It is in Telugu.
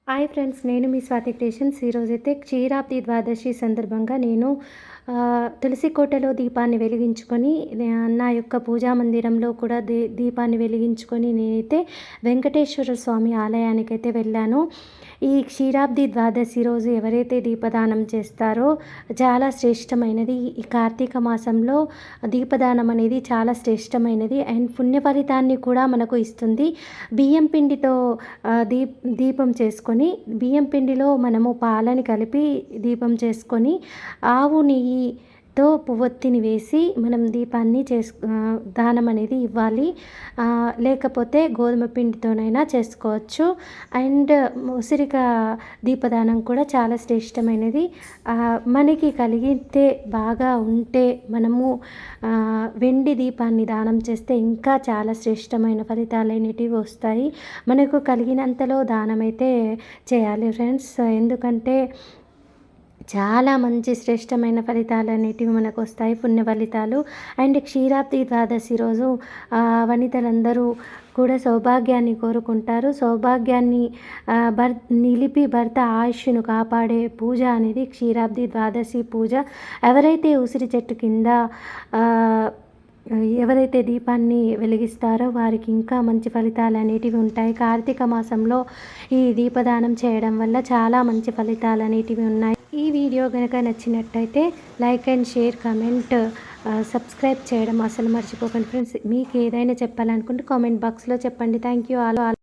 హాయ్ ఫ్రెండ్స్, నేను మీ స్వాతి క్రియేషన్స్. ఈరోజైతే క్షీరాబ్ది ద్వాదశి సందర్భంగా నేను తులసి కోటలో దీపాన్ని వెలిగించుకొని నా యొక్క పూజా మందిరంలో కూడా దీపాన్ని వెలిగించుకొని నేనైతే వెంకటేశ్వర స్వామి ఆలయానికైతే వెళ్ళాను. ఈ క్షీరాబ్ది ద్వాదశి రోజు ఎవరైతే దీపదానం చేస్తారో చాలా శ్రేష్టమైనది. ఈ కార్తీక మాసంలో దీపదానం అనేది చాలా శ్రేష్టమైనది అండ్ పుణ్య ఫలితాన్ని కూడా మనకు ఇస్తుంది. బియ్యం పిండితో దీపం చేసుకొని, బియ్యం పిండిలో మనము పాలని కలిపి దీపం చేసుకొని ఆవు నెయ్యితో పువ్వొత్తిని వేసి మనం దీపాన్ని దానం అనేది ఇవ్వాలి. లేకపోతే గోధుమ పిండితోనైనా చేసుకోవచ్చు. అండ్ ఉసిరిక దీపదానం కూడా చాలా శ్రేష్టమైనది. మనకి కలిగితే బాగా ఉంటే మనము వెండి దీపాన్ని దానం చేస్తే ఇంకా చాలా శ్రేష్టమైన ఫలితాలు అనేటివి వస్తాయి. మనకు కలిగినంతలో దానం అయితే చేయాలి ఫ్రెండ్స్. ఎందుకంటే చాలా మంచి శ్రేష్టమైన ఫలితాలు అనేటివి మనకు వస్తాయి, పుణ్య ఫలితాలు. అండ్ క్షీరాబ్ది ద్వాదశి రోజు వనితలందరూ కూడా సౌభాగ్యాన్ని కోరుకుంటారు. సౌభాగ్యాన్ని నిలిపి భర్త ఆయుష్ను కాపాడే పూజ అనేది క్షీరాబ్ది ద్వాదశి పూజ. ఎవరైతే ఉసిరి చెట్టు కింద ఎవరైతే దీపాన్ని వెలిగిస్తారో వారికి ఇంకా మంచి ఫలితాలు అనేటివి ఉంటాయి. కార్తీక మాసంలో ఈ దీపదానం చేయడం వల్ల చాలా మంచి ఫలితాలు అనేటివి ఉన్నాయి. ఈ వీడియో కనుక నచ్చినట్టయితే like and share, comment, subscribe చేయడం అసలు మర్చిపోకండి ఫ్రెండ్స్. మీకు ఏదైనా చెప్పాలనుకుంటే కామెంట్ బాక్స్లో చెప్పండి. Thank you all.